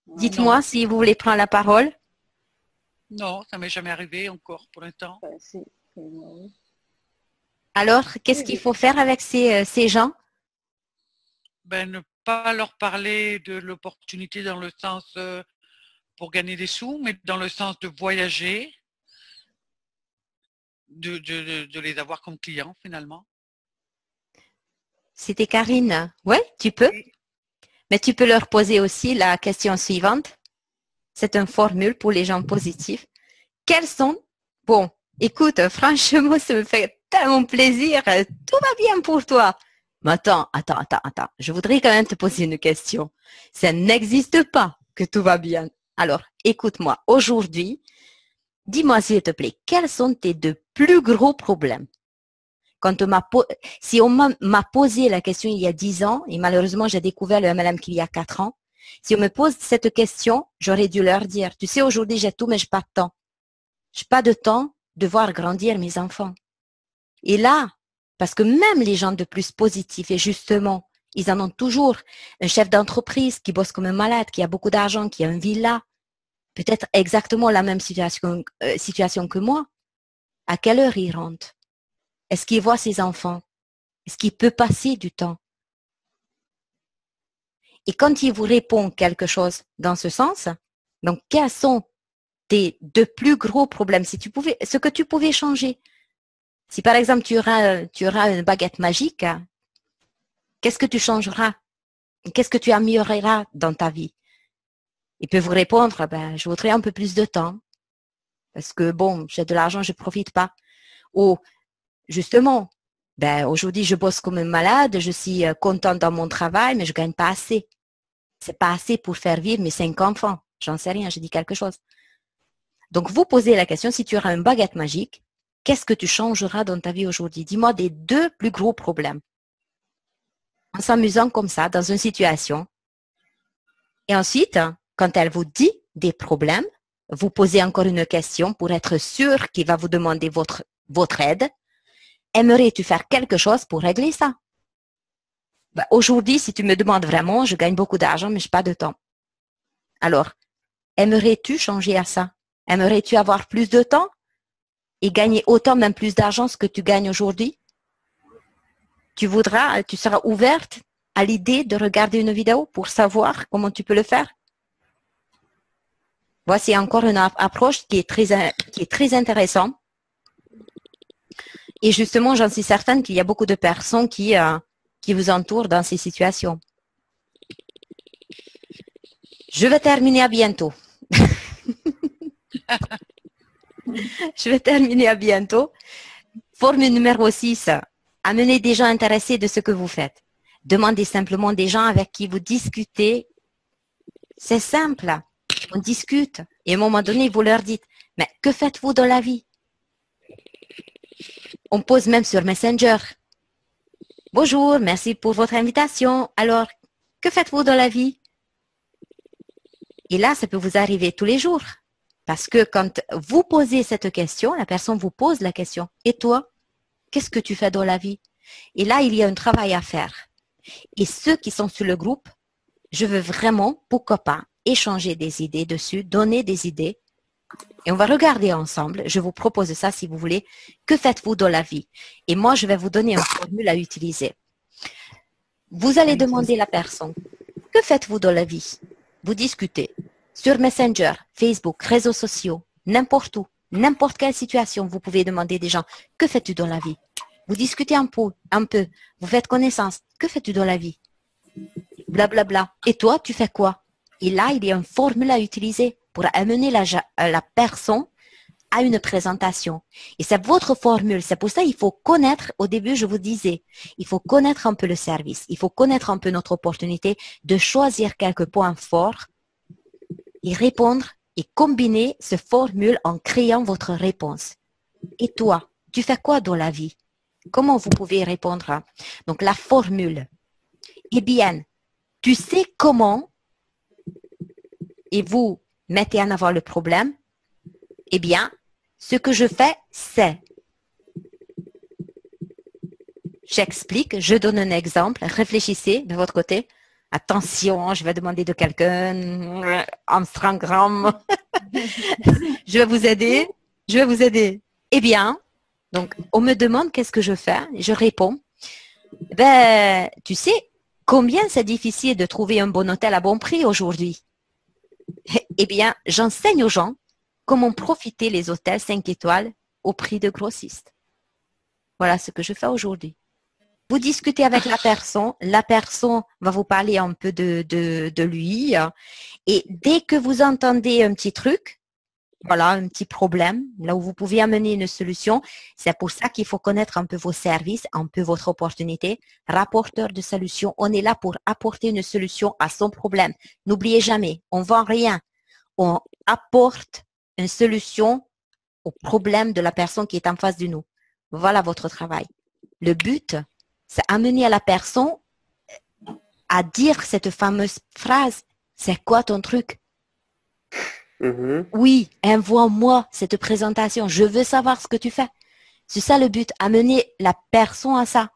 Dites-moi si vous voulez prendre la parole. Non, ça m'est jamais arrivé encore pour l'instant. Alors, qu'est-ce qu'il faut faire avec ces gens? Ne pas leur parler de l'opportunité dans le sens pour gagner des sous, mais dans le sens de voyager, de les avoir comme clients finalement. C'était Karine. Oui, tu peux. Mais tu peux leur poser aussi la question suivante. C'est une formule pour les gens positifs. Quels sont... Bon, écoute, franchement, ça me fait tellement plaisir. Tout va bien pour toi. Mais attends. Je voudrais quand même te poser une question. Ça n'existe pas que tout va bien. Alors, écoute-moi. Aujourd'hui, dis-moi s'il te plaît, quels sont tes deux plus gros problèmes? Si on m'a posé la question il y a 10 ans, et malheureusement, j'ai découvert le MLM qu'il y a 4 ans, si on me pose cette question, j'aurais dû leur dire, tu sais, aujourd'hui, j'ai tout, mais je n'ai pas de temps. Je n'ai pas de temps de voir grandir mes enfants. Et là, parce que même les gens de plus positifs, et justement, ils en ont toujours un chef d'entreprise qui bosse comme un malade, qui a beaucoup d'argent, qui a une villa, peut-être exactement la même situation que moi. À quelle heure il rentre? Est-ce qu'il voit ses enfants? Est-ce qu'il peut passer du temps? Et quand il vous répond quelque chose dans ce sens, donc quels sont tes deux plus gros problèmes, ce que tu pouvais changer? Si par exemple tu auras une baguette magique, qu'est-ce que tu changeras? Qu'est-ce que tu amélioreras dans ta vie? Il peut vous répondre, je voudrais un peu plus de temps. Parce que bon, j'ai de l'argent, je ne profite pas. Ou justement, aujourd'hui je bosse comme une malade, je suis contente dans mon travail, mais je ne gagne pas assez. C'est pas assez pour faire vivre mes 5 enfants. J'en sais rien, j'ai dit quelque chose. Donc, vous posez la question, si tu auras une baguette magique, qu'est-ce que tu changeras dans ta vie aujourd'hui? Dis-moi des 2 plus gros problèmes. En s'amusant comme ça, dans une situation. Et ensuite, quand elle vous dit des problèmes, vous posez encore une question pour être sûr qu'il va vous demander votre aide. Aimerais-tu faire quelque chose pour régler ça? Ben, aujourd'hui, si tu me demandes vraiment, je gagne beaucoup d'argent, mais je n'ai pas de temps. Alors, aimerais-tu changer à ça? Aimerais-tu avoir plus de temps et gagner autant, même plus d'argent que tu gagnes aujourd'hui? Tu seras ouverte à l'idée de regarder une vidéo pour savoir comment tu peux le faire? Voici encore une approche qui est très intéressante. Et justement, j'en suis certaine qu'il y a beaucoup de personnes qui vous entourent dans ces situations. Je vais terminer à bientôt. Je vais terminer à bientôt. Formule numéro 6. Amenez des gens intéressés de ce que vous faites. Demandez simplement des gens avec qui vous discutez. C'est simple. On discute. Et à un moment donné, vous leur dites, mais que faites-vous dans la vie? On pose même sur Messenger. Bonjour, merci pour votre invitation. Alors, que faites-vous dans la vie? Et là, ça peut vous arriver tous les jours. Parce que quand vous posez cette question, la personne vous pose la question. Et toi, qu'est-ce que tu fais dans la vie? Et là, il y a un travail à faire. Et ceux qui sont sur le groupe, je veux vraiment, pourquoi pas, échanger des idées dessus, donner des idées. Et on va regarder ensemble. Je vous propose ça si vous voulez. Que faites-vous dans la vie? Et moi, je vais vous donner une formule à utiliser. Vous allez demander à la personne, que faites-vous dans la vie? Vous discutez sur Messenger, Facebook, réseaux sociaux, n'importe où, n'importe quelle situation, vous pouvez demander des gens, que fais-tu dans la vie? Vous discutez un peu, vous faites connaissance. Que fais-tu dans la vie? Blablabla. Et toi, tu fais quoi? Et là, il y a une formule à utiliser pour amener la personne à une présentation. Et c'est votre formule. C'est pour ça qu'il faut connaître, au début, je vous disais, il faut connaître un peu le service. Il faut connaître un peu notre opportunité de choisir quelques points forts et répondre et combiner ce formule en créant votre réponse. Et toi, tu fais quoi dans la vie? Comment vous pouvez répondre? Donc, la formule. Eh bien, tu sais comment, et vous mettez en avant le problème, eh bien, ce que je fais, c'est. J'explique, je donne un exemple, réfléchissez de votre côté. Attention, je vais demander de quelqu'un, Instagram. Je vais vous aider, Eh bien, donc, on me demande qu'est-ce que je fais, je réponds. Ben, tu sais, combien c'est difficile de trouver un bon hôtel à bon prix aujourd'hui? Eh bien, j'enseigne aux gens comment profiter les hôtels 5 étoiles au prix de grossistes. Voilà ce que je fais aujourd'hui. Vous discutez avec la personne va vous parler un peu de lui. Et dès que vous entendez un petit truc, voilà, un petit problème, là où vous pouvez amener une solution, c'est pour ça qu'il faut connaître un peu vos services, un peu votre opportunité. Rapporteur de solution, on est là pour apporter une solution à son problème. N'oubliez jamais, on ne vend rien. On apporte une solution au problème de la personne qui est en face de nous. Voilà votre travail. Le but, c'est amener à la personne à dire cette fameuse phrase. C'est quoi ton truc? Oui, envoie-moi cette présentation. Je veux savoir ce que tu fais. C'est ça le but, amener la personne à ça.